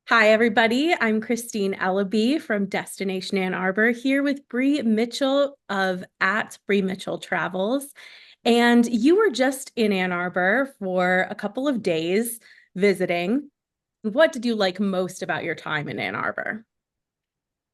Hi, everybody. I'm Christine Ellaby from Destination Ann Arbor here with Bree Mitchell of at Bree Mitchell Travels. And you were just in Ann Arbor for a couple of days visiting. What did you like most about your time in Ann Arbor?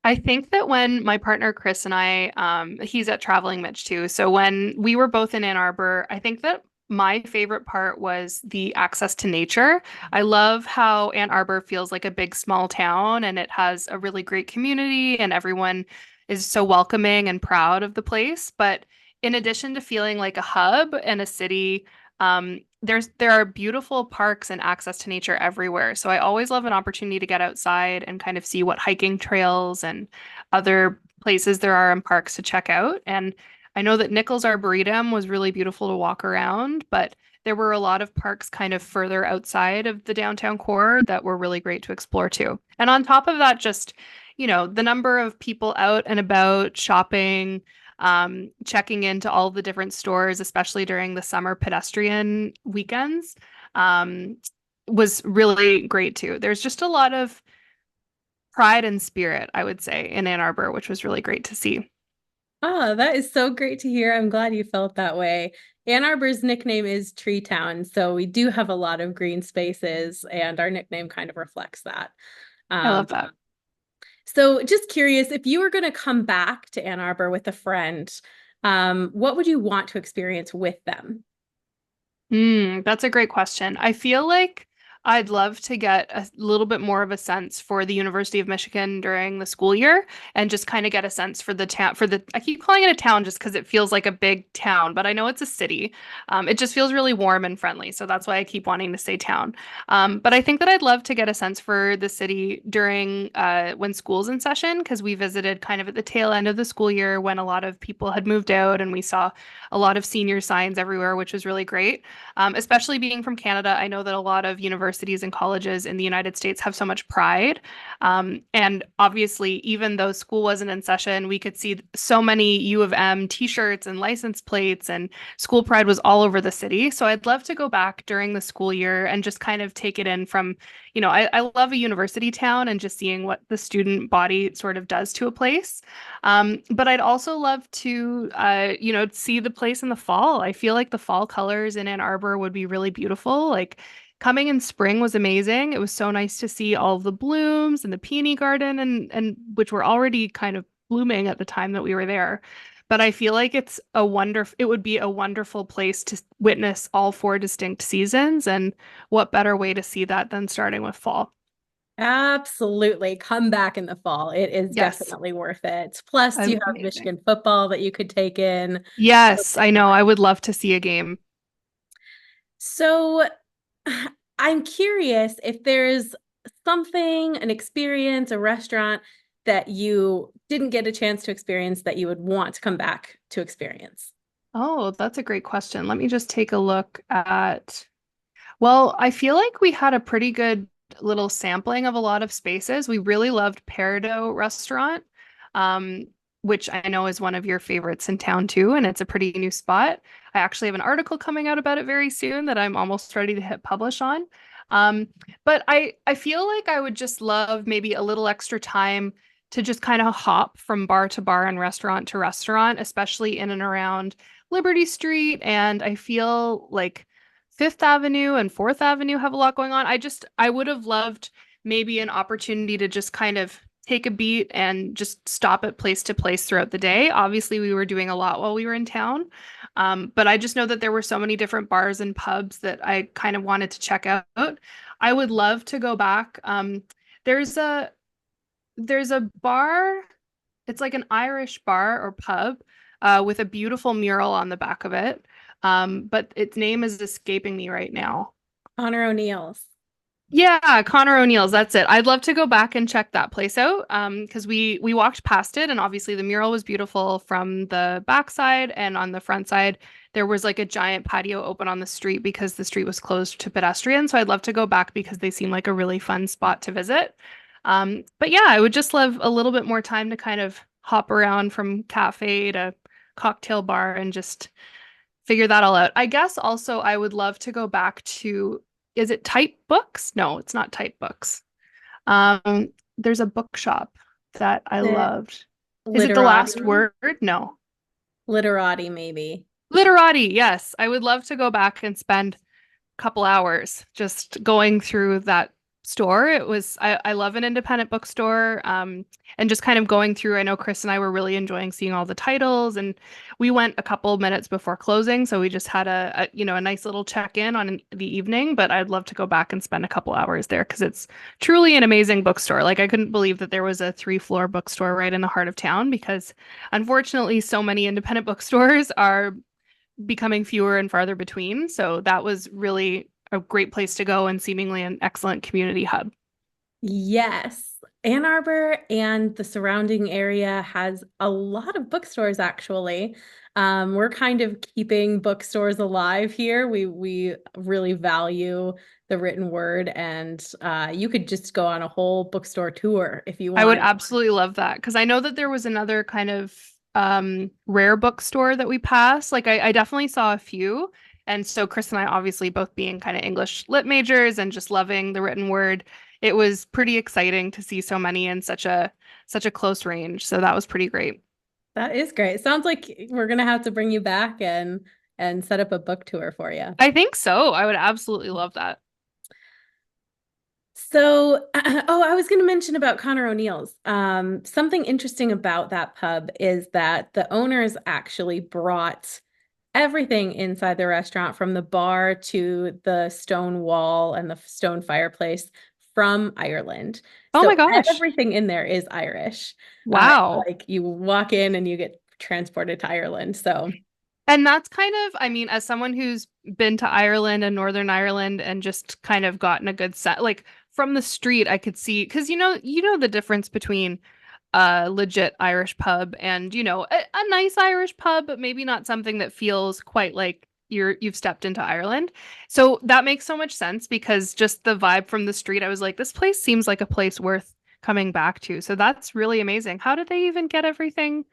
I think that when my partner Chris and he's at Traveling Mitch too. So when we were both in Ann Arbor, I think that my favorite part was the access to nature. I love how Ann Arbor feels like a big small town and it has a really great community and everyone is so welcoming and proud of the place. But in addition to feeling like a hub and a city, there are beautiful parks and access to nature everywhere. So I always love an opportunity to get outside and kind of see what hiking trails and other places there are in parks to check out. And I know that Nichols Arboretum was really beautiful to walk around, but there were a lot of parks kind of further outside of the downtown core that were really great to explore too. And on top of that, just, the number of people out and about shopping, checking into all the different stores, especially during the summer pedestrian weekends, um, was really great too. There's just a lot of pride and spirit, I would say, in Ann Arbor, which was really great to see. Oh, that is so great to hear. I'm glad you felt that way. Ann Arbor's nickname is Tree Town, so we do have a lot of green spaces, and our nickname kind of reflects that. I love Um, that. So just curious, if you were going to come back to Ann Arbor with a friend, what would you want to experience with them? That's a great question. I feel like I'd love to get a little bit more of a sense for the University of Michigan during the school year and just kind of get a sense for the town I keep calling it a town just because it feels like a big town, but I know it's a city. It just feels really warm and friendly. So that's why I keep wanting to say town. But I think that I'd love to get a sense for the city during when school's in session because we visited kind of at the tail end of the school year when a lot of people had moved out and we saw a lot of senior signs everywhere, which was really great. Especially being from Canada, I know that a lot of universities and colleges in the United States have so much pride. And obviously, even though school wasn't in session, we could see so many U of M t-shirts and license plates, and school pride was all over the city. So I'd love to go back during the school year and just kind of take it in from, I love a university town and just seeing what the student body sort of does to a place. But I'd also love to, see the place in the fall. I feel like the fall colors in Ann Arbor would be really beautiful. Like coming in spring was amazing. It was so nice to see all of the blooms and the peony garden and which were already kind of blooming at the time that we were there. But I feel like it would be a wonderful place to witness all four distinct seasons. And what better way to see that than starting with fall? Absolutely. Come back in the fall. It is Yes, definitely worth it. Plus, you have amazing. Michigan football that you could take in. Yes, I know. I would love to see a game. So I'm curious if there's something, an experience, a restaurant that you didn't get a chance to experience that you would want to come back to experience. Oh, that's a great question. Let me just take a look at. Well, I feel like we had a pretty good little sampling of a lot of spaces. We really loved Peridot Restaurant, um, which I know is one of your favorites in town too, and it's a pretty new spot. I actually have an article coming out about it very soon that I'm almost ready to hit publish on. Um, but I feel like I would just love maybe a little extra time to just kind of hop from bar to bar and restaurant to restaurant, especially in and around Liberty Street. And I feel like Fifth Avenue and Fourth Avenue have a lot going on. I would have loved maybe an opportunity to just kind of take a beat and just stop at place to place throughout the day. Obviously, we were doing a lot while we were in town. But I just know that there were so many different bars and pubs that I kind of wanted to check out. I would love to go back. There's a there's a bar, it's like an Irish bar or pub with a beautiful mural on the back of it. But its name is escaping me right now. Connor O'Neill's. Yeah, Connor O'Neill's, that's it. I'd love to go back and check that place out. Because we walked past it and obviously the mural was beautiful from the backside and on the front side there was like a giant patio open on the street because the street was closed to pedestrians. So I'd love to go back because they seem like a really fun spot to visit. But yeah, I would just love a little bit more time to kind of hop around from cafe to cocktail bar and just figure that all out. I guess also I would love to go back to, is it type books? No, it's not type books. There's a bookshop that I The loved. Is it The Last literati, Word? No. literati maybe. Literati, yes. I would love to go back and spend couple hours just going through that store. I love an independent bookstore. And just kind of going through. I know Chris and I were really enjoying seeing all the titles, and we went a couple minutes before closing, so we just had a nice little check-in on the evening, but I'd love to go back and spend a couple hours there because it's truly an amazing bookstore. Like I couldn't believe that there was a three-floor bookstore right in the heart of town because unfortunately so many independent bookstores are becoming fewer and farther between. So that was really a great place to go and seemingly an excellent community hub. Yes. Ann Arbor and the surrounding area has a lot of bookstores actually. We're kind of keeping bookstores alive here. We really value the written word, and you could just go on a whole bookstore tour if you I would want. absolutely love that because I know that there was another kind of rare bookstore that we passed. Like I definitely saw a few. And so Chris and I obviously both being kind of English lit majors and just loving the written word, it was pretty exciting to see so many in such a close range. So that was pretty great. That is great. Sounds like we're gonna have to bring you back and set up a book tour for you. I think so. I would absolutely love that. So, oh, I was going to mention about Connor O'Neill's. Something interesting about that pub is that the owners actually brought everything inside the restaurant, from the bar to the stone wall and the stone fireplace, from Ireland. Oh So my gosh. everything in there is Irish. Wow. Like you walk in and you get transported to Ireland. So And that's kind of, I mean, as someone who's been to Ireland and Northern Ireland and just kind of gotten a good set, like from the street, I could see, because you know the difference between a legit Irish pub and, a nice Irish pub, but maybe not something that feels quite like you've stepped into Ireland. So that makes so much sense because just the vibe from the street, I was like, this place seems like a place worth coming back to. So that's really amazing. How did they even get everything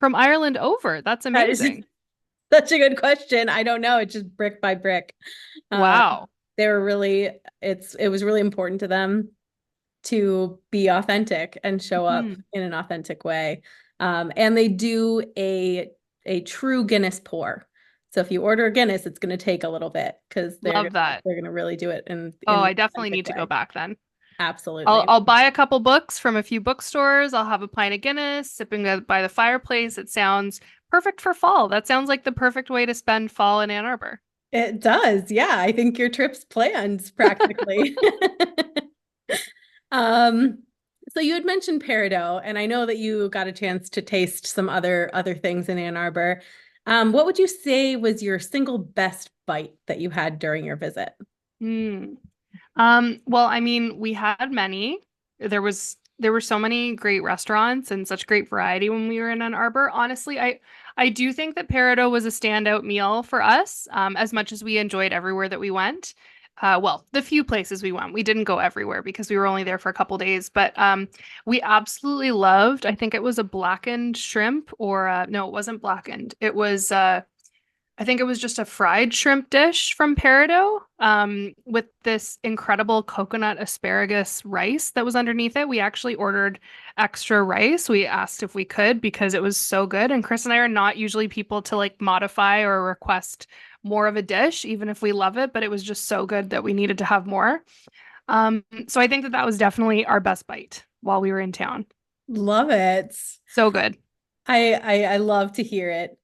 from Ireland over? That's that is amazing. such a good question. I don't know. It's just brick by brick. Uh, Wow. they were really, it was really important to them to be authentic and show up Mhm. in an authentic way. And they do a true Guinness pour. So if you order a Guinness, it's going to take a little bit because Love that. they're going to really do it Oh, in the I definitely authentic need to go way. back then. I'll Absolutely. I'll buy a couple books from a few bookstores. I'll have a pint of Guinness, sipping by the fireplace. It sounds perfect for fall. That sounds like the perfect way to spend fall in Ann Arbor. It does. Yeah, I think your trip's planned practically. Um, so you had mentioned peridot, and I know that you got a chance to taste some other things in Ann Arbor. What would you say was your single best bite that you had during your visit? Hmm. Well, I mean, we had many. There were so many great restaurants and such great variety when we were in Ann Arbor. Honestly, I do think that Peridot was a standout meal for us, as much as we enjoyed everywhere that we went. Well, the few places we went, we didn't go everywhere because we were only there for a couple days, but we absolutely loved, I think it was a blackened shrimp or no, it wasn't blackened. I think it was just a fried shrimp dish from Peridot, with this incredible coconut asparagus rice that was underneath it. We actually ordered extra rice. We asked if we could because it was so good. And Chris and I are not usually people to like modify or request more of a dish, even if we love it, but it was just so good that we needed to have more. So I think that that was definitely our best bite while we were in town. Love it. So good. I love to hear it.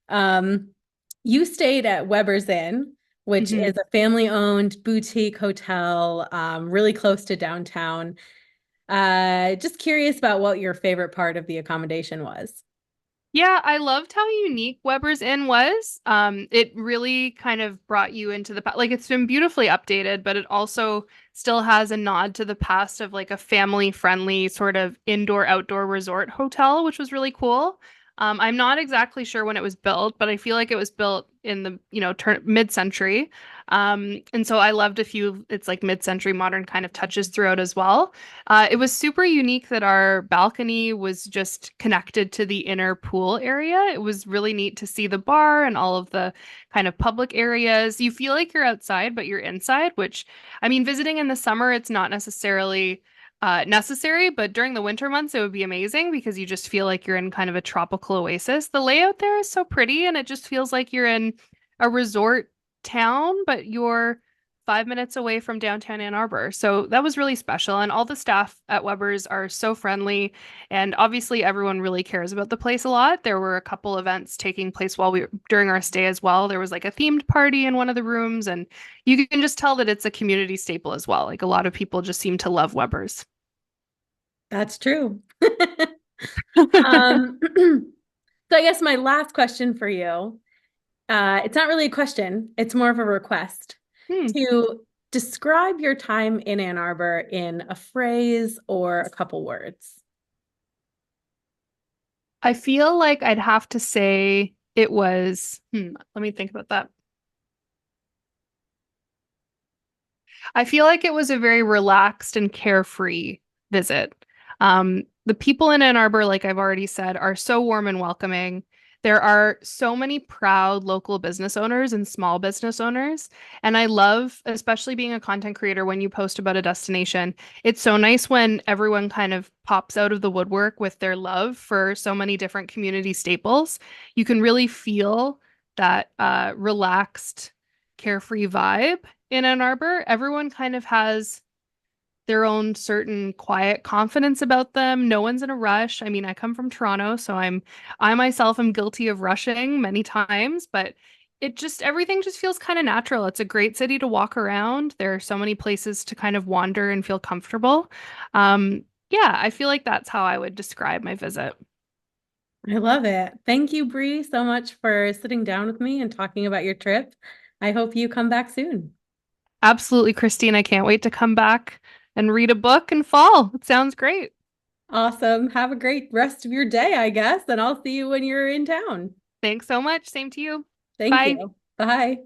You stayed at Weber's Inn, which Mhm. is a family-owned boutique hotel, really close to downtown. Just curious about what your favorite part of the accommodation was. Yeah, I loved how unique Weber's Inn was. It really kind of brought you into like it's been beautifully updated, but it also still has a nod to the past of like a family-friendly sort of indoor-outdoor resort hotel, which was really cool. I'm not exactly sure when it was built, but I feel like it was built in the, turn mid-century. And so I loved a few, it's like mid-century modern kind of touches throughout as well. It was super unique that our balcony was just connected to the inner pool area. It was really neat to see the bar and all of the kind of public areas. You feel like you're outside, but you're inside, which, I mean, visiting in the summer, it's not necessarily. necessary, but during the winter months, it would be amazing because you just feel like you're in kind of a tropical oasis. The layout there is so pretty, and it just feels like you're in a resort town, but you're 5 minutes away from downtown Ann Arbor. So that was really special. And all the staff at Weber's are so friendly. And obviously, everyone really cares about the place a lot. There were a couple events taking place during our stay as well. There was like a themed party in one of the rooms, and you can just tell that it's a community staple as well. Like a lot of people just seem to love Weber's. That's true. Um, so I guess my last question for you, it's not really a question, it's more of a request Hmm. to describe your time in Ann Arbor in a phrase or a couple words. I feel like I'd have to say it was, let me think about that. I feel like it was a very relaxed and carefree visit. The people in Ann Arbor, like I've already said, are so warm and welcoming. There are so many proud local business owners and small business owners. And I love, especially being a content creator, when you post about a destination, it's so nice when everyone kind of pops out of the woodwork with their love for so many different community staples. You can really feel that relaxed, carefree vibe in Ann Arbor. Everyone kind of has their own certain quiet confidence about them. No one's in a rush. I mean, I come from Toronto, so I myself am guilty of rushing many times, but everything just feels kind of natural. It's a great city to walk around. There are so many places to kind of wander and feel comfortable. Yeah, I feel like that's how I would describe my visit. I love it. Thank you, Bree, so much for sitting down with me and talking about your trip. I hope you come back soon. Absolutely, Christine. I can't wait to come back and read a book in fall. It sounds great. Awesome. Have a great rest of your day, I guess, and I'll see you when you're in town. Thanks so much. Same to you. Thank Bye. you. Bye.